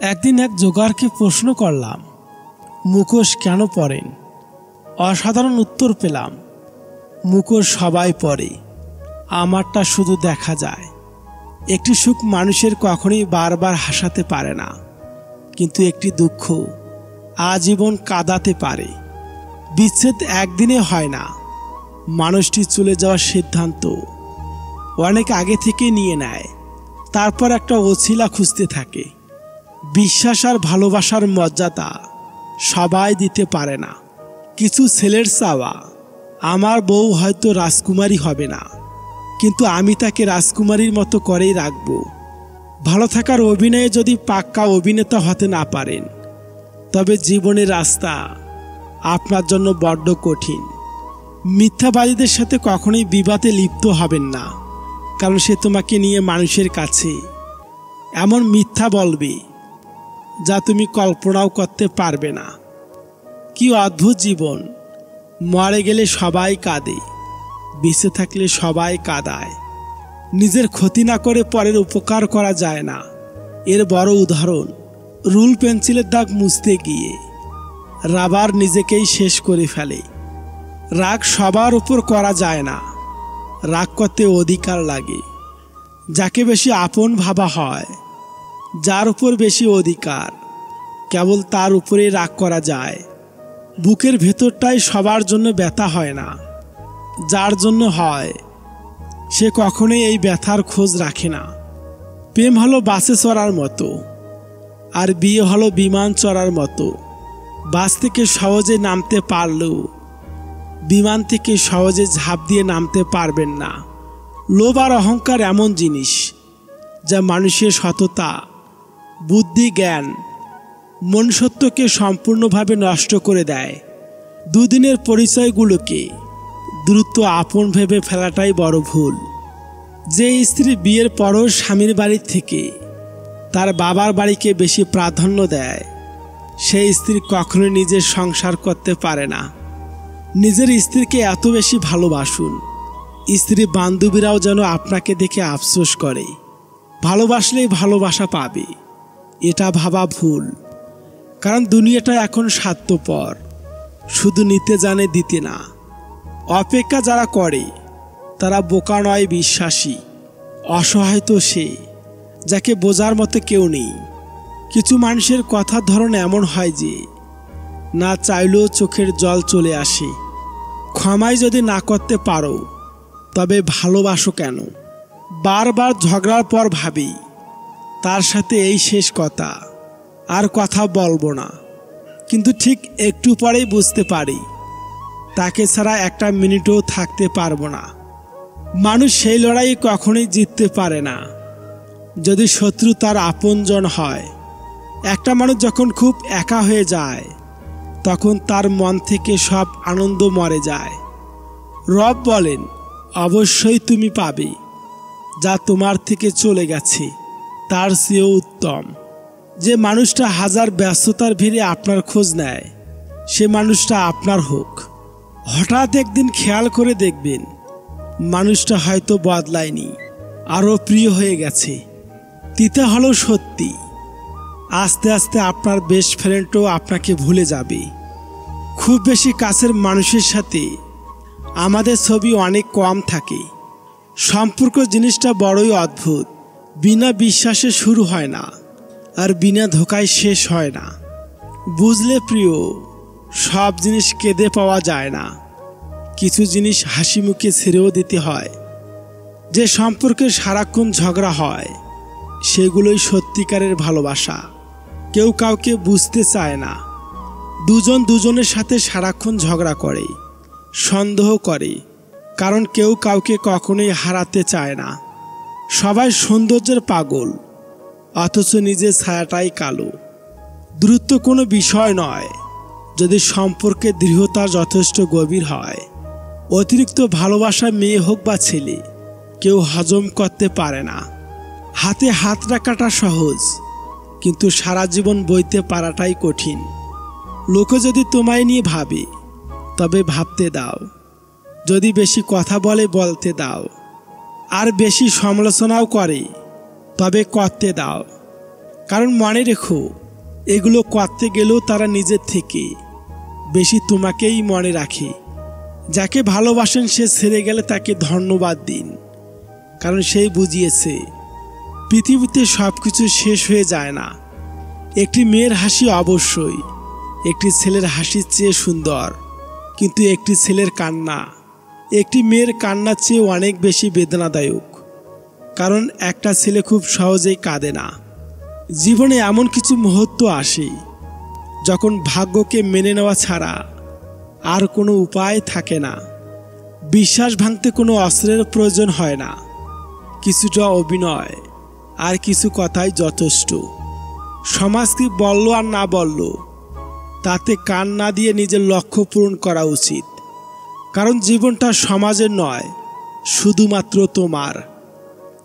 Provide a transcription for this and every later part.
একদিন এক জোগাড়কে প্রশ্ন করলাম, মুখোশ কেন পরেন? অসাধারণ উত্তর পেলাম, মুখোশ সবাই পরে, আমারটা শুধু দেখা যায়। একটি সুখ মানুষের কখনোই বারবার হাসাতে পারে না, কিন্তু একটি দুঃখ আজীবন কাঁদাতে পারে। বিচ্ছেদ একদিনে হয় না, মানুষটি চলে যাওয়ার সিদ্ধান্ত অনেক আগে থেকে নিয়ে নেয়, তারপর একটা অছিলা খুঁজতে থাকে। বিশ্বাস আর ভালোবাসার মর্যাদা সবাই দিতে পারে না। কিছু ছেলের চাওয়া, আমার বউ হয়তো রাজকুমারী হবে না, কিন্তু আমি তাকে রাজকুমারীর মতো করেই রাখব। ভালো থাকার অভিনয়ে যদি পাক্কা অভিনেতা হতে না পারেন, তবে জীবনের রাস্তা আপনার জন্য বড্ড কঠিন। মিথ্যাবাদীদের সাথে কখনোই বিবাদে লিপ্ত হবেন না, কারণ সে তোমাকে নিয়ে মানুষের কাছে এমন মিথ্যা বলবে যা তুমি কল্পনাও করতে পারবে না। কি অদ্ভুত জীবন! মরে গেলে সবাই কাঁদে, বেঁচে থাকলে সবাই কাঁদায়। নিজের ক্ষতি না করে পরের উপকার করা যায় না। এর বড় উদাহরণ, রুল পেন্সিলের দাগ মুছতে গিয়ে রাবার নিজেকেই শেষ করে ফেলে। রাগ সবার উপর করা যায় না, রাগ করতে অধিকার লাগে। যাকে বেশি আপন ভাবা হয়, যার উপর বেশি অধিকার, কেবল তার উপরে রাগ করা যায়। বুকের ভেতরটাই সবার জন্য ব্যথা হয় না, যার জন্য হয় সে কখনোই এই ব্যথার খোঁজ রাখে না। প্রেম হলো বাসে চড়ার মতো, আর বিয়ে হলো বিমান চড়ার মতো। বাস থেকে সহজে নামতে পারলেও বিমান থেকে সহজে ঝাঁপ দিয়ে নামতে পারবেন না। লোভ আর অহংকার এমন জিনিস যা মানুষের সততা, বুদ্ধি, জ্ঞান, মনুষ্যত্বকে সম্পূর্ণভাবে নষ্ট করে দেয়। দুদিনের পরিচয়গুলোকে দ্রুত আপন ভেবে ফেলাটাই বড় ভুল। যে স্ত্রী বিয়ের পরও স্বামীর বাড়ি থেকে তার বাবার বাড়িকে বেশি প্রাধান্য দেয়, সেই স্ত্রী কখনোই নিজের সংসার করতে পারে না। নিজের স্ত্রীকে এত বেশি ভালোবাসুন, স্ত্রী বান্ধবীরাও যেন আপনাকে দেখে আফসোস করে। ভালোবাসলেই ভালোবাসা পাবে, এটা ভাবা ভুল। কারণ দুনিয়াটা এখন স্বার্থপর, শুধু নিতে জানে, দিতে না। অপেক্ষা যারা করে তারা বোকা নয়, বিশ্বাসী। অসহায় তো সে যাকে বোঝার মতো কেউ নেই। কিছু মানুষের কথার ধরন এমন হয় যে না চাইলেও চোখের জল চলে আসে। ক্ষমাই যদি না করতে পারো, তবে ভালোবাসো কেন? বারবার ঝগড়ার পর ভাবি, তার সাথে এই শেষ কথা, আর কথা বলবো না। কিন্তু ঠিক একটু পরেই বুঝতে পারি তাকে ছাড়া একটা মিনিটও থাকতে পারবো না। মানুষ সেই লড়াই কখনোই জিততে পারে না যদি শত্রু তার আপনজন হয়। একটা মানুষ যখন খুব একা হয়ে যায়, তখন তার মন থেকে সব আনন্দ মরে যায়। রব বলেন, অবশ্যই তুমি পাবে যা তোমার থেকে চলে গেছে, তার চেয়েও উত্তম। যে মানুষটা হাজার ব্যস্ততার ভিড়ে আপনার খোঁজ নেয়, সে মানুষটা আপনার হোক। হঠাৎ একদিন খেয়াল করে দেখবেন মানুষটা হয়তো বদলায়নি, আরও প্রিয় হয়ে গেছে। তিতা হলো সত্যি, আস্তে আস্তে আপনার বেস্ট ফ্রেন্ডও আপনাকে ভুলে যাবে। খুব বেশি কাছের মানুষের সাথে আমাদের ছবি অনেক কম থাকে। সম্পর্ক জিনিসটা বড়ই অদ্ভুত। বিনা বিশ্বাসে শুরু হয় না, আর বিনা ধোকায় শেষ হয় না। বুঝলে প্রিয়, সব জিনিস কেঁদে পাওয়া যায় না, কিছু জিনিস হাসি মুখে ছেড়েও দিতে হয়। যে সম্পর্কে সারাক্ষণ ঝগড়া হয়, সেগুলোই সত্যিকারের ভালোবাসা। কেউ কাউকে বুঝতে চায় না। দুজন দুজনের সাথে সারাক্ষণ ঝগড়া করে, সন্দেহ করে, কারণ কেউ কাউকে কখনোই হারাতে চায় না। সবাই সৌন্দর্যের পাগল, অথচ নিজের ছায়াটাই কালো। দূরত্ব কোনো বিষয় নয় যদি সম্পর্কের দৃঢ়তা যথেষ্ট গভীর হয়। অতিরিক্ত ভালোবাসা মেয়ে হোক বা ছেলে, কেউ হজম করতে পারে না। হাতে হাত রাখাটা সহজ, কিন্তু সারা জীবন বইতে পারাটাই কঠিন। লোকে যদি তোমায় নিয়ে ভাবে, তবে ভাবতে দাও। যদি বেশি কথা বলে, বলতে দাও। আর বেশি সমালোচনাও করে, তবে করতে দাও। কারণ মনে রেখো, এগুলো করতে গেলেও তারা নিজের থেকে বেশি তোমাকেই মনে রাখে। যাকে ভালোবাসেন সে ছেড়ে গেলে তাকে ধন্যবাদ দিন, কারণ সেই বুঝিয়েছে পৃথিবীতে সব কিছু শেষ হয়ে যায় না। একটি মেয়ের হাসি অবশ্যই একটি ছেলের হাসির চেয়ে সুন্দর, কিন্তু একটি ছেলের কান্না একটি মেয়ের কান্নার চেয়ে অনেক বেশি বেদনাদায়ক। কারণ একটা ছেলে খুব সহজেই কাঁদে না। জীবনে এমন কিছু মুহূর্ত আসে যখন ভাগ্যকে মেনে নেওয়া ছাড়া আর কোনো উপায় থাকে না। বিশ্বাস ভাঙতে কোনো অস্ত্রের প্রয়োজন হয় না, কিছুটা অভিনয় আর কিছু কথাই যথেষ্ট। সমাজ কি বলল আর না বলল, তাতে কান না দিয়ে নিজের লক্ষ্য পূরণ করা উচিত। কারণ জীবনটা সমাজের নয়, শুধুমাত্র তোমার।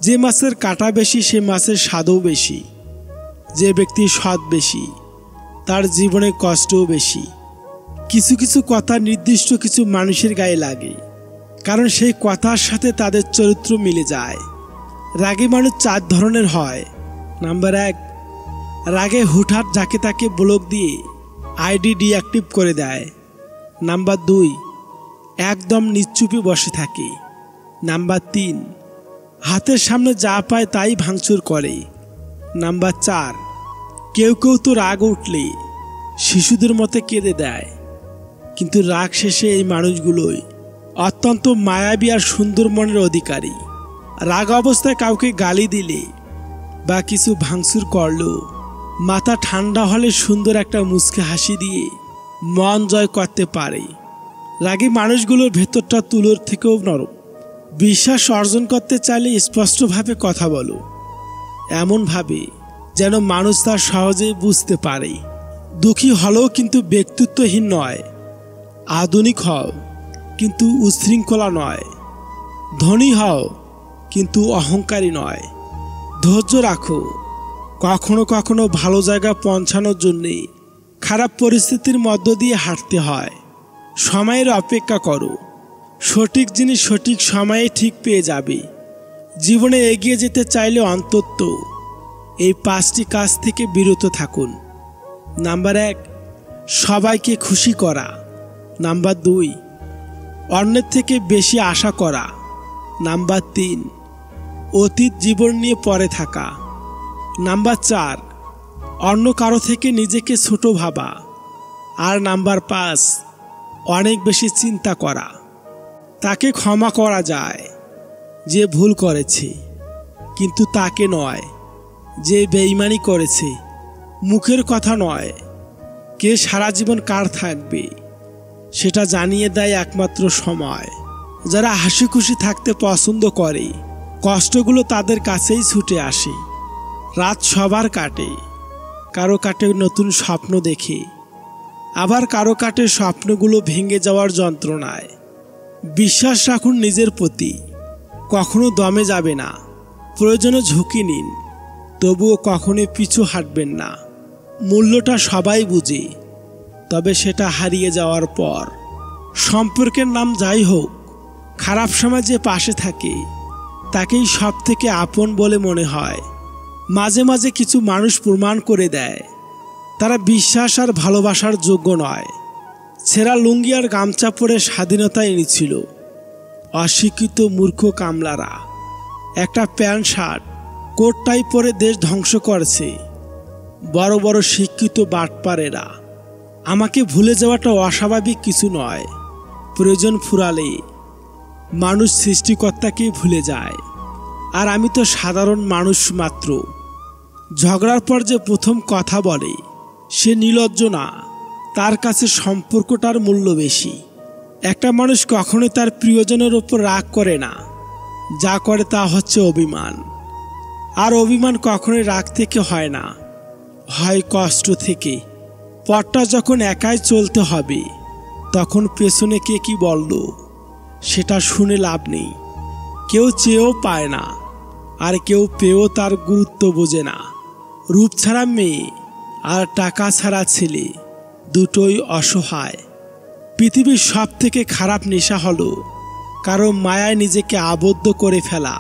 যে মাছের কাঁটা বেশি সে মাছের স্বাদও বেশি। যে ব্যক্তি সৎ বেশি তার জীবনে কষ্টও বেশি। কিছু কিছু কথা নির্দিষ্ট কিছু মানুষের গায়ে লাগে, কারণ সেই কথার সাথে তাদের চরিত্র মিলে যায়। রাগী মানুষ 4 ধরনের হয়। নাম্বার 1, রাগে হুটহাট যাকে তাকে ব্লক দিয়ে আইডি ডিঅ্যাক্টিভ করে দেয়। নাম্বার 2, একদম নিশ্চুপে বসে থাকে। নাম্বার 3, হাতের সামনে যা পায় তাই ভাঙচুর করে। নাম্বার 4, কেউ কেউ তো রাগ উঠলে শিশুদের মতো কেঁদে দেয়, কিন্তু রাগ শেষে এই মানুষগুলোই অত্যন্ত মায়াবী আর সুন্দর মনের অধিকারী। রাগ অবস্থায় কাউকে গালি দিলে বা কিছু ভাঙচুর করলেও মাথা ঠান্ডা হলে সুন্দর একটা মুচকে হাসি দিয়ে মন জয় করতে পারে। রাগী মানুষগুলোর ভেতরটা তুলোর থেকেও নরম। বিশ্বাস অর্জন করতে চাইলে স্পষ্টভাবে কথা বলো, এমনভাবে যেন মানুষ তা সহজেই বুঝতে পারে। দুঃখী হলেও কিন্তু ব্যক্তিত্বহীন নয়। আধুনিক হও কিন্তু উচ্ছৃঙ্খলা নয়। ধনী হও কিন্তু অহংকারী নয়। ধৈর্য রাখো, কখনো কখনো ভালো জায়গা পৌঁছানোর জন্যে খারাপ পরিস্থিতির মধ্য দিয়ে হাঁটতে হয়। সময়ের অপেক্ষা করো, সঠিক জিনিস সঠিক সময়ে ঠিক পেয়ে যাবে। জীবনে এগিয়ে যেতে চাইলে অন্তত এই 5টি কাজ থেকে বিরত থাকুন। নাম্বার 1, সবাইকে খুশি করা। নাম্বার 2, অন্যের থেকে বেশি আশা করা। নাম্বার 3, অতীত জীবন নিয়ে পড়ে থাকা। নাম্বার 4, অন্য কারো থেকে নিজেকে ছোট ভাবা। আর নাম্বার 5, অনেক বেশি চিন্তা করা। তাকে ক্ষমা করা যায় যে ভুল করেছে, কিন্তু তাকে নয় যে বেঈমানি করেছে। মুখের কথা নয়, কে সারা জীবন কার থাকবে সেটা জানিয়ে দেয় একমাত্র সময়। যারা হাসি খুশি থাকতে পছন্দ করে, কষ্টগুলো তাদের কাছেই ছুটে আসে। রাত সবার কাটে, কারো কাটে নতুন স্বপ্ন দেখে, আবার কারো কাটে স্বপ্নগুলো ভেঙে যাওয়ার যন্ত্রণায়। বিশ্বাস রাখুন নিজের প্রতি, কখনো দমে যাবে না। প্রয়োজনে ঝুঁকি নিন, তবুও কখনোই পিছু হাঁটবেন না। মূল্যটা সবাই বুঝে, তবে সেটা হারিয়ে যাওয়ার পর। সম্পর্কের নাম যাই হোক, খারাপ সময় যে পাশে থাকে তাকেই সব থেকে আপন বলে মনে হয়। মাঝে মাঝে কিছু মানুষ প্রমাণ করে দেয় তারা বিশ্বাস আর ভালোবাসার যোগ্য নয়। ছেঁড়া লুঙ্গি আর গামছা পরে স্বাধীনতা এনেছিল অশিক্ষিত মূর্খ কামলারা। একটা প্যান্ট শার্ট কোট টাই পরে দেশ ধ্বংস করেছে বড় বড় শিক্ষিত বাটপারেরা। আমাকে ভুলে যাওয়াটা অস্বাভাবিক কিছু নয়। প্রয়োজন ফুরালে মানুষ সৃষ্টিকর্তাকেই ভুলে যায়, আর আমি তো সাধারণ মানুষ মাত্র। ঝগড়ার পর যে প্রথম কথা বলে সে নির্লজ্জ না, তার কাছে সম্পর্কটার মূল্য বেশি। একটা মানুষ কখনোই তার প্রিয়জনের ওপর রাগ করে না, যা করে তা হচ্ছে অভিমান। আর অভিমান কখনোই রাগ থেকে হয় না, হয় কষ্ট থেকে। পথটা যখন একাই চলতে হবে, তখন পেছনে কে কি বলল সেটা শুনে লাভ নেই। কেউ চেয়েও পায় না, আর কেউ পেয়েও তার গুরুত্ব বোঝে না। রূপ ছাড়া মেয়ে আর টাকা ছাড়া ছেলে দুটোই অসহায়। পৃথিবীর সব থেকে খারাপ নেশা হলো কারো মায়ায় নিজেকে আবদ্ধ করে ফেলা।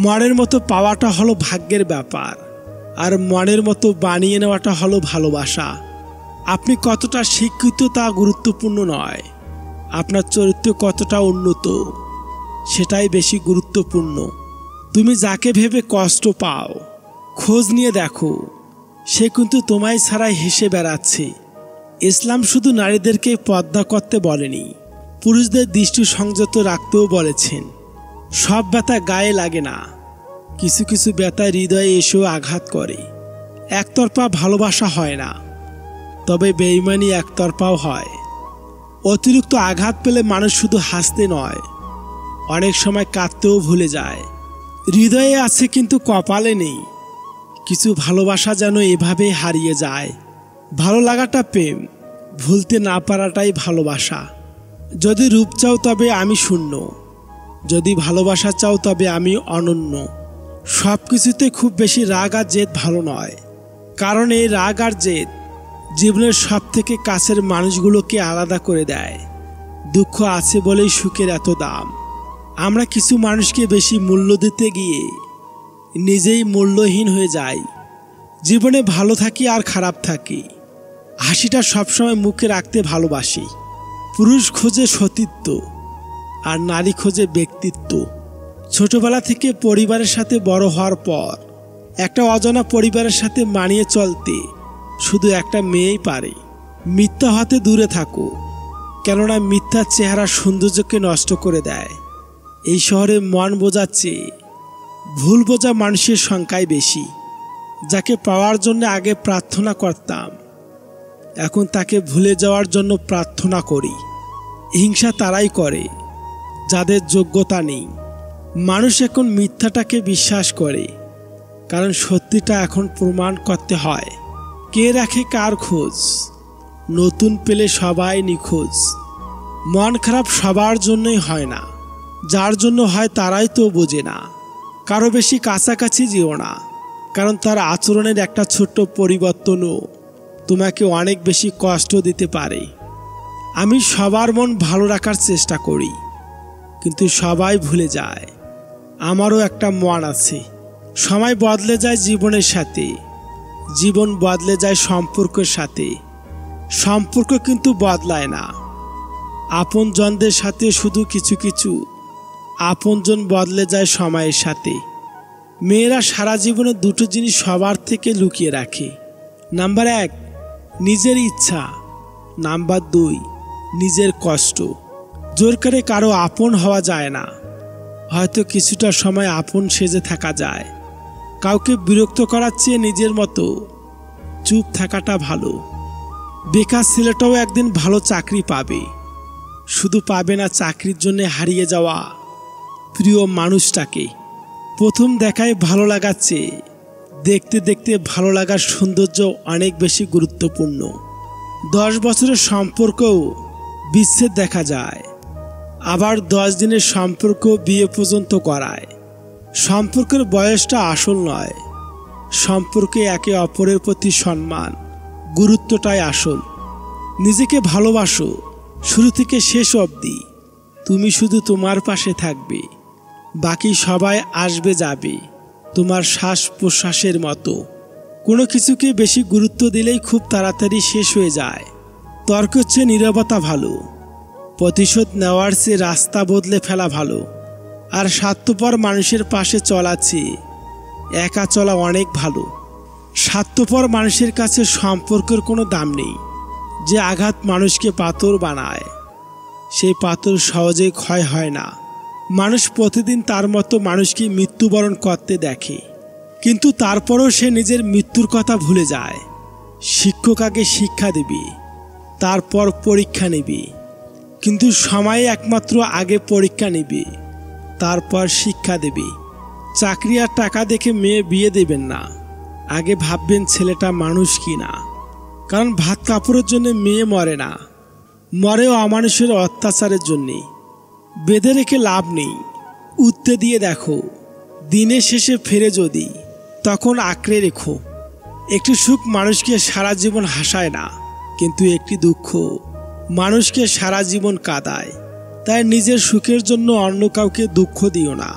মনের মতো পাওয়াটা হলো ভাগ্যের ব্যাপার, আর মনের মতো বানিয়ে নেওয়াটা হলো ভালোবাসা। আপনি কতটা শিক্ষিত তা গুরুত্বপূর্ণ নয়, আপনার চরিত্র কতটা উন্নত সেটাই বেশি গুরুত্বপূর্ণ। তুমি যাকে ভেবে কষ্ট পাও, খোঁজ নিয়ে দেখো, সে কিন্তু তোমায় ছাড়াই হেসে বেড়াচ্ছে। ইসলাম শুধু নারীদেরকে পর্দা করতে বলেনি, পুরুষদের দৃষ্টি সংযত রাখতেও বলেছেন। সব ব্যথা গায়ে লাগে না, কিছু কিছু ব্যথা হৃদয়ে এসেও আঘাত করে। একতরফা ভালোবাসা হয় না, তবে বেঈমানি একতরফাও হয়। অতিরিক্ত আঘাত পেলে মানুষ শুধু হাসতে নয়, অনেক সময় কাঁদতেও ভুলে যায়। হৃদয়ে আছে কিন্তু কপালে নেই। কিছু ভালোবাসা যেন এভাবেই হারিয়ে যায়। ভালো লাগাটা প্রেম, ভুলতে না পারাটাই ভালোবাসা। যদি রূপ চাও তবে আমি শূন্য, যদি ভালোবাসা চাও তবে আমি অনন্য। সব কিছুতে খুব বেশি রাগ আর জেদ ভালো নয়, কারণ এই রাগ আর জেদ জীবনের সব থেকে কাছের মানুষগুলোকে আলাদা করে দেয়। দুঃখ আছে বলেই সুখের এত দাম। আমরা কিছু মানুষকে বেশি মূল্য দিতে গিয়ে নিজেই মূল্যহীন হয়ে যাই। জীবনে ভালো থাকি আর খারাপ থাকি, হাসিটা সবসময় মুখে রাখতে ভালোবাসি। পুরুষ খোঁজে সতীত্ব আর নারী খোঁজে ব্যক্তিত্ব। ছোটবেলা থেকে পরিবারের সাথে বড় হওয়ার পর একটা অজানা পরিবারের সাথে মানিয়ে চলতে শুধু একটা মেয়েই পারে। মিথ্যা হতে দূরে থাকো, কেননা মিথ্যার চেহারা সৌন্দর্যকে নষ্ট করে দেয়। এই শহরে মন বোঝার চেয়ে ভুল বোঝা মানুষের সংখ্যাই বেশি। যাকে পাওয়ার জন্য আগে প্রার্থনা করতাম, এখন তাকে ভুলে যাওয়ার জন্য প্রার্থনা করি। হিংসা তারাই করে যাদের যোগ্যতা নেই। মানুষ এখন মিথ্যাটাকে বিশ্বাস করে, কারণ সত্যিটা এখন প্রমাণ করতে হয়। কে রাখে কার খোঁজ, নতুন পেলে সবাই নিখোঁজ। মন খারাপ সবার জন্যই হয় না, যার জন্য হয় তারাই তো বোঝে না। কারো বেশি কাছাকাছি যেও না, কারণ তার আচরণের একটা ছোট্ট পরিবর্তনও তোমাকে অনেক বেশি কষ্ট দিতে পারে। আমি সবার মন ভালো রাখার চেষ্টা করি, কিন্তু সবাই ভুলে যায় আমারও একটা মন আছে। সময় বদলে যায় জীবনের সাথে, জীবন বদলে যায় সম্পর্কের সাথে, সম্পর্ক কিন্তু বদলায় না। আপনজনদের সাথে শুধু কিছু কিছু আপনজন বদলে যায় সময়ের সাথে। মেয়েরা সারা জীবনে দুটো জিনিস সবার থেকে লুকিয়ে রাখে। নাম্বার 1 নিজের ইচ্ছা, নাম্বার 2 নিজের কষ্ট। জোর করে কারো আপন হওয়া যায় না, হয়তো কিছুটা সময় আপন সেজে থাকা যায়। কাউকে বিরক্ত করার চেয়ে নিজের মতো চুপ থাকাটা ভালো। বেকার ছেলেটাও একদিন ভালো চাকরি পাবে, শুধু পাবে না চাকরির জন্য হারিয়ে যাওয়া প্রিয় মানুষটাকে। প্রথম দেখায় ভালো লাগার চেয়ে দেখতে দেখতে ভালো লাগার সৌন্দর্য অনেক বেশি গুরুত্বপূর্ণ। 10 বছরের সম্পর্কও বিচ্ছেদ দেখা যায়, আবার 10 দিনের সম্পর্ক বিয়ে পর্যন্ত করায়। সম্পর্কের বয়সটা আসল নয়, সম্পর্কে একে অপরের প্রতি সম্মান, গুরুত্বটাই আসল। নিজেকে ভালোবাসো শুরু থেকে শেষ অবধি। তুমি শুধু তোমার পাশে থাকবে, বাকি সবাই আসবে যাবে তোমার শ্বাস প্রশ্বাসের মতো। কোনো কিছুকে বেশি গুরুত্ব দিলেই খুব তাড়াতাড়ি শেষ হয়ে যায়। তর্ক হচ্ছে নীরবতা ভালো, প্রতিশোধ নেওয়ার চেয়ে রাস্তা বদলে ফেলা ভালো। আর স্বার্থপর মানুষের পাশে চলা চেয়ে একা চলা অনেক ভালো। স্বার্থপর মানুষের কাছে সম্পর্কের কোনো দাম নেই। যে আঘাত মানুষকে পাথর বানায়, সেই পাথর সহজেই ক্ষয় হয় না। মানুষ প্রতিদিন তার মতো মানুষকে মৃত্যুবরণ করতে দেখে, কিন্তু তারপরও সে নিজের মৃত্যুর কথা ভুলে যায়। শিক্ষক আগে শিক্ষা দেবে, তারপর পরীক্ষা নেবে, কিন্তু সময় একমাত্র আগে পরীক্ষা নেবে, তারপর শিক্ষা দেবে। চাকরি আর টাকা দেখে মেয়ে বিয়ে দেবেন না, আগে ভাববেন ছেলেটা মানুষ কি না। কারণ ভাত কাপড়ের জন্য মেয়ে মরে না, মরেও অমানুষের অত্যাচারের জন্যে। বেঁধে রেখে লাভ নেই, উঠতে দিয়ে দেখো। দিনের শেষে ফেরে যদি, তখন আঁকড়ে রেখো। একটি সুখ মানুষকে সারা জীবন হাসায় না, কিন্তু একটি দুঃখ মানুষকে সারা জীবন কাঁদায়। তাই নিজের সুখের জন্য অন্য কাউকে দুঃখ দিও না,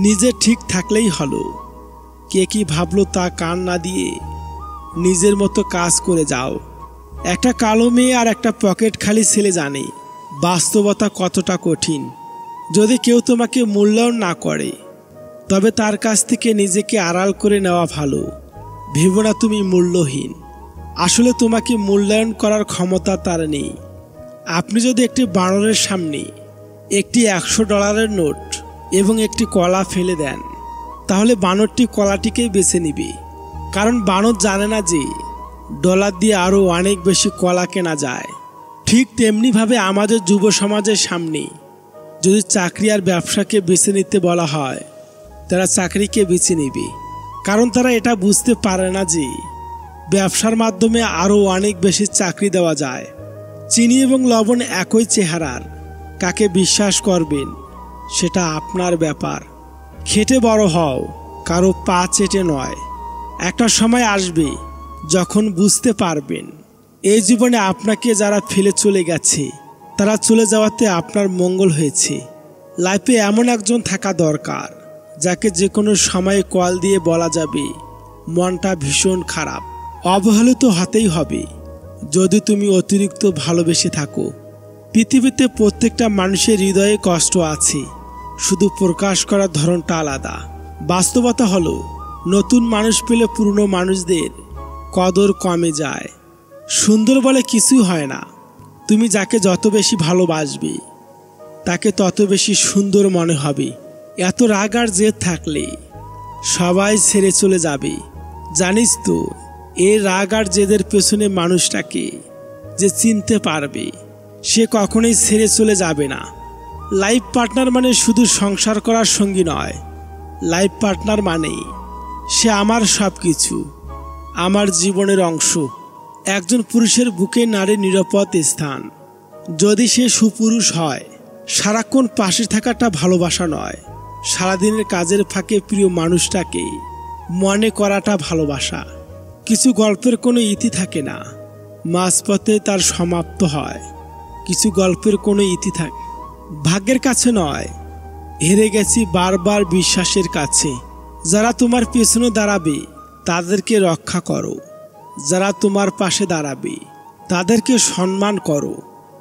নিজে ঠিক থাকলেই হলো। কে কি ভাবলো তা কান না দিয়ে নিজের মতো কাজ করে যাও। একটা কালো মেয়ে আর একটা পকেট খালি ছেলে জানে বাস্তবতা কতটা কঠিন। যদি কেউ তোমাকে মূল্যায়ন না করে তবে তার কাছ থেকে নিজেকে আড়াল করে নেওয়া ভালো। ভেবো না তুমি মূল্যহীন, আসলে তোমাকে মূল্যায়ন করার ক্ষমতা তার নেই। আপনি যদি একটি বানরের সামনে একটি $100 নোট এবং একটি কলা ফেলে দেন তাহলে বানরটি কলাটিকেই বেছে নিবে, কারণ বানর জানে না যে ডলার দিয়ে আরও অনেক বেশি কলা কেনা যায়। ঠিক তেমনিভাবে আমাদের যুব সমাজের সামনে যদি চাকরি আর ব্যবসাকে বেছে নিতে বলা হয় তারা চাকরিকে বেছে নেবে, কারণ তারা এটা বুঝতে পারে না যে ব্যবসার মাধ্যমে আরও অনেক বেশি চাকরি দেওয়া যায়। চিনি এবং লবণ একই চেহারার, কাকে বিশ্বাস করবেন সেটা আপনার ব্যাপার। খেটে বড় হও, কারো পা চেটে নয়। একটা সময় আসবে যখন বুঝতে পারবেন এই জীবনে আপনাকে যারা ফেলে চলে গেছে তারা চলে যাওয়াতে আপনার মঙ্গল হয়েছে। লাইফে এমন একজন থাকা দরকার যাকে যে কোনো সময়ে কল দিয়ে বলা যাবে মনটা ভীষণ খারাপ। অবহেলিত হতেই হবে যদি তুমি অতিরিক্ত ভালোবেসে থাকো। পৃথিবীতে প্রত্যেকটা মানুষের হৃদয়ে কষ্ট আছে, শুধু প্রকাশ করার ধরনটা আলাদা। বাস্তবতা হলো নতুন মানুষ পেলে পুরনো মানুষদের কদর কমে যায়। সুন্দর বলে কিছুই হয় না, তুমি যাকে যত বেশি ভালোবাসবে তাকে তত বেশি সুন্দর মনে হবে। এত রাগ আর জেদ থাকলে সবাই ছেড়ে চলে যাবে। জানিস তো এই রাগ আর জেদের পেছনে মানুষটাকে যে চিনতে পারবে সে কখনোই ছেড়ে চলে যাবে না। লাইফ পার্টনার মানে শুধু সংসার করার সঙ্গী নয়, লাইফ পার্টনার মানেই সে আমার সব কিছু, আমার জীবনের অংশ। একজন পুরুষের বুকে নারীর নিরাপদ স্থান। যদি সে সুপুরুষ হয়, সারাক্ষণ পাশে থাকাটা ভালোবাসা নয়, সারাদিনের কাজের ফাঁকে প্রিয় মানুষটাকে মনে করাটা ভালোবাসা। কিছু গল্পের কোনো ইতি থাকে না, মাঝপথে তার সমাপ্ত হয়। কিছু গল্পের কোনো ইতি থাকে ভাগ্যের কাছে নয়, হেরে গেছি বারবার বিশ্বাসের কাছে। যারা তোমার পেছনে দাঁড়াবে তাদেরকে রক্ষা করো, যারা তোমার পাশে দাঁড়াবে তাদেরকে সম্মান করো,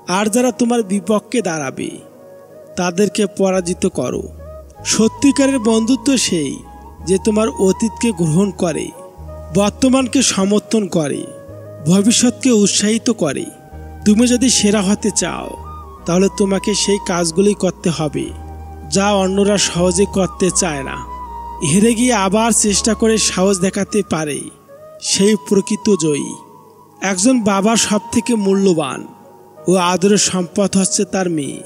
আর যারা তোমার বিপক্ষে দাঁড়াবে তাদেরকে পরাজিত করো। সত্যিকারের বন্ধুত্ব সেই যে তোমার অতীতকে গ্রহণ করে, বর্তমানকে সমর্থন করে, ভবিষ্যৎকে উৎসাহিত করে। তুমি যদি সেরা হতে চাও তাহলে তোমাকে সেই কাজগুলি করতে হবে যা অন্যরা সহজে করতে চায় না। হেরে গিয়ে আবার চেষ্টা করে সাহস দেখাতে পারে সেই প্রকৃত জয়ী। একজন বাবার সবথেকে মূল্যবান ও আদরের সম্পদ হচ্ছে তার মেয়ে,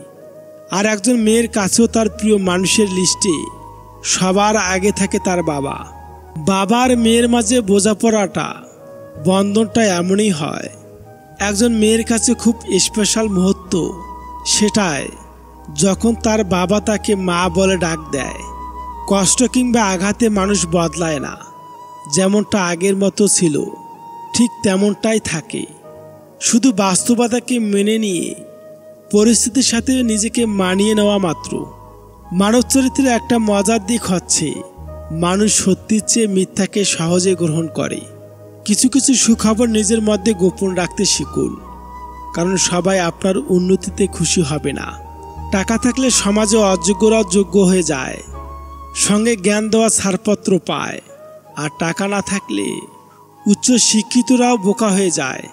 আর একজন মেয়ের কাছেও তার প্রিয় মানুষের লিস্টে সবার আগে থাকে তার বাবা। বাবার মেয়ের মাঝে বোঝাপড়াটা বন্ধনটা এমনই হয়। একজন মেয়ের কাছে খুব স্পেশাল মুহূর্ত সেটাই যখন তার বাবা তাকে মা বলে ডাক দেয়। কষ্ট কিংবা আঘাতে মানুষ বদলায় না, যেমনটা আগের মতো ছিল ঠিক তেমনটাই থাকে। শুধু বাস্তবতাকে মেনে নিয়ে পরিস্থিতির সাথে নিজেকে মানিয়ে নেওয়া মাত্র। মানব চরিত্রের একটা মজার দিক হচ্ছে মানুষ সত্যির চেয়ে মিথ্যাকে সহজে গ্রহণ করে। কিছু কিছু সুখবর নিজের মধ্যে গোপন রাখতে শিখুন, কারণ সবাই আপনার উন্নতিতে খুশি হবে না। টাকা থাকলে সমাজে অযোগ্যরাও যোগ্য হয়ে যায়, সঙ্গে জ্ঞান দেওয়া ছাড়পত্র পায়। আর টাকা না থাকলে উচ্চ শিক্ষিতরাও বোকা হয়ে যায়।